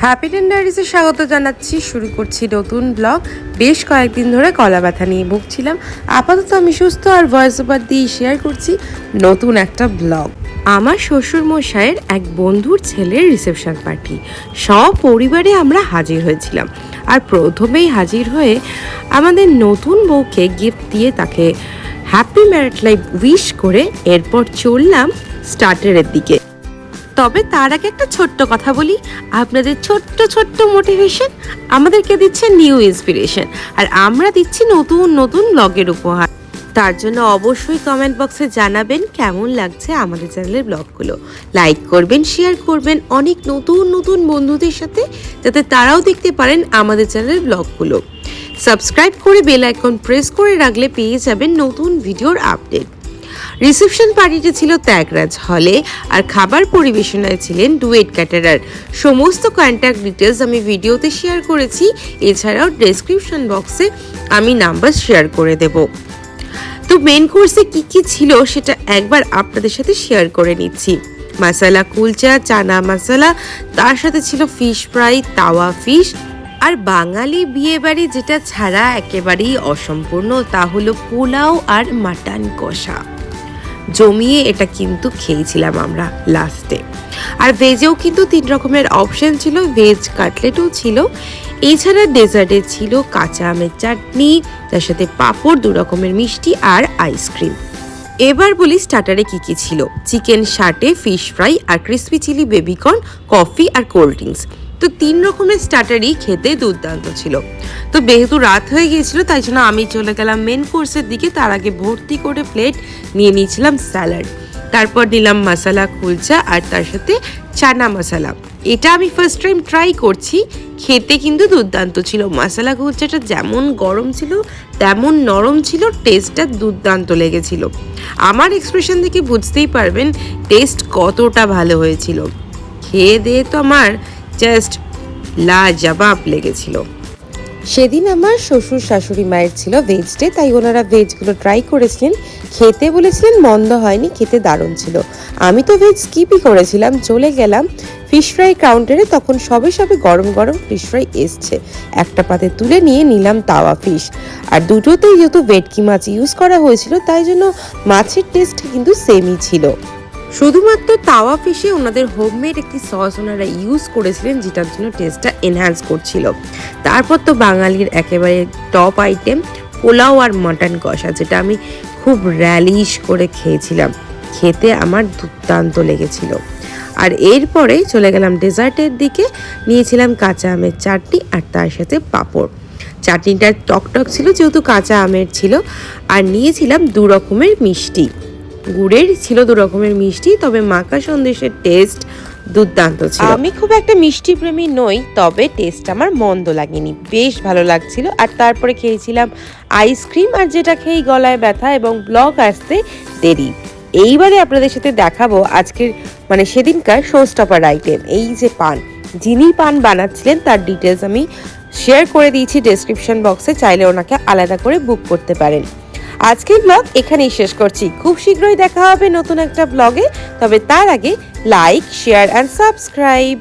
Happy টেন্ডারিজে স্বাগত জানাচ্ছি। শুরু করছি নতুন ব্লগ। বেশ কয়েকদিন ধরে গলা ব্যথা নিয়ে ভুগছিলাম। আপাতত আমি সুস্থ আর ভয়েস ওভার দিয়ে শেয়ার করছি নতুন একটা ব্লগ। আমার শ্বশুর মশাইয়ের এক বন্ধুর ছেলের রিসেপশন পার্টি, সপরিবারে আমরা হাজির হয়েছিলাম। আর প্রথমেই হাজির হয়ে আমাদের নতুন বউকে গিফট দিয়ে তাকে হ্যাপি ম্যারিড লাইফ উইশ করে এরপর চললাম স্টার্টারের দিকে। তবে তার আগে একটা ছোট্ট কথা বলি, আপনাদের ছোট্ট ছোট্ট মোটিভেশন আমাদেরকে দিচ্ছে নিউ ইন্সপিরেশন, আর আমরা দিচ্ছি নতুন নতুন ব্লগের উপহার। তার জন্য অবশ্যই কমেন্ট বক্সে জানাবেন কেমন লাগছে আমাদের চ্যানেলের ব্লগগুলো। লাইক করবেন, শেয়ার করবেন অনেক নতুন নতুন বন্ধুদের সাথে, যাতে তারাও দেখতে পারেন আমাদের চ্যানেলের ব্লগগুলো। সাবস্ক্রাইব করে বেল আইকন প্রেস করে রাখলে পেয়ে যাবেন নতুন ভিডিওর আপডেট। রিসেপশন পার্টিটা ছিল ত্যাগরাজ হলে, আর খাবার পরিবেশনায় ছিলেন ডুয়েট ক্যাটারার। সমস্ত কন্ট্যাক্ট ডিটেলস আমি ভিডিওতে শেয়ার করেছি, এছাড়াও ডেসক্রিপশন বক্সে আমি নাম্বার শেয়ার করে দেব। তো মেন কোর্সে কি কি ছিল সেটা একবার আপনাদের সাথে শেয়ার করে নিচ্ছি। মশালা কুলচা, চানা মশালা, তার সাথে ছিল ফিশ ফ্রাই, তাওয়া ফিশ, আর বাঙালি বিয়ে বাড়ি যেটা ছাড়া একেবারেই অসম্পূর্ণ তা হলো পোলাও আর মাটন কষা। জমিয়ে এটা কিন্তু খেয়েছিলাম আমরা লাস্টে। আর ভেজেও কিন্তু 3 রকমের অপশন ছিল, ভেজ কাটলেটও ছিল। এছাড়া ডেজার্টে ছিল কাঁচা আমের চাটনি, তার সাথে পাঁপড়, 2 রকমের মিষ্টি আর আইসক্রিম। এবার বলি স্টার্টারে কি কি ছিল। চিকেন শাটে, ফিশ ফ্রাই আর ক্রিসপি চিলি বেবিকর্ন, কফি আর কোল্ড ড্রিঙ্কস। তো 3 রকমের স্টার্টারই খেতে দুর্দান্ত ছিল। তো যেহেতু রাত হয়ে গিয়েছিল তাই জন্য আমি চলে গেলাম মেন কোর্সের দিকে। তার আগে ভর্তি করে প্লেট নিয়ে নিয়েছিলাম স্যালাড, তারপর নিলাম মশালা কুলচা আর তার সাথে চানা মশালা। এটা আমি ফার্স্ট টাইম ট্রাই করছি, খেতে কিন্তু দুর্দান্ত ছিল। মশালা কুলচাটা যেমন গরম ছিল তেমন নরম ছিল, টেস্টটা দুর্দান্ত লেগেছিল। আমার এক্সপ্রেশন থেকে বুঝতেই পারবেন টেস্ট কতটা ভালো হয়েছিল। খেয়ে দিয়ে তো আমার জাস্ট লাজবাব লেগেছিল। সেদিন আমার শ্বশুর শাশুড়ি মায়ের ছিল ভেজ ডে, তাই ওনারা ভেজগুলো ট্রাই করেছিলেন। খেতে বলেছিলেন, মন্দ হয়নি, খেতে দারুণ ছিল। আমি তো ভেজ স্কিপই করেছিলাম, চলে গেলাম ফিশ ফ্রাই কাউন্টারে। তখন সবে সবে গরম গরম ফিশ ফ্রাই এসছে। একটা পাতে তুলে নিয়ে নিলাম তাওয়া ফিশ। আর দুটোতেই যেহেতু ভেটকি মাছ ইউজ করা হয়েছিল তাই জন্য মাছের টেস্ট কিন্তু সেমই ছিল। শুধুমাত্র তাওয়া ফিশে ওনাদের হোমমেড একটি সস ওনারা ইউজ করেছিলেন, যেটার জন্য টেস্টটা এনহ্যান্স করছিল। তারপর তো বাঙালির একেবারে টপ আইটেম পোলাও আর মাটন কষা, যেটা আমি খুব র্যালিশ করে খেয়েছিলাম। খেতে আমার দুর্দান্ত লেগেছিল। আর এরপরে চলে গেলাম ডেজার্টের দিকে। নিয়েছিলাম কাঁচা আমের চাটনি আর তার সাথে পাঁপড়। চাটনিটা টকটক ছিল যেহেতু কাঁচা আমের ছিল। আর নিয়েছিলাম 2 রকমের মিষ্টি, গুড়ের ছিল 2 রকমের মিষ্টি, তবে মাখা সন্দেশের টেস্ট দুর্দান্ত ছিল। আমি খুব একটা মিষ্টি প্রেমী নই, তবে টেস্ট আমার মন্দ লাগেনি, বেশ ভালো লাগছিল। আর তারপরে খেয়েছিলাম আইসক্রিম, আর যেটা খেয়ে গলায় ব্যথা এবং ব্লগ আসতে দেরি। এইবারে আপনাদের সাথে দেখাবো আজকের সেদিনকার শোস্টপার আইটেম। এই যে পান, যিনি পান বানাচ্ছিলেন তার ডিটেলস আমি শেয়ার করে দিয়েছি ডেসক্রিপশন বক্সে, চাইলে ওনাকে আলাদা করে বুক করতে পারেন। আজকের ব্লগ এখানেই শেষ করছি। খুব শীঘ্রই দেখা হবে নতুন একটা ব্লগে। তবে তার আগে লাইক, শেয়ার অ্যান্ড সাবস্ক্রাইব।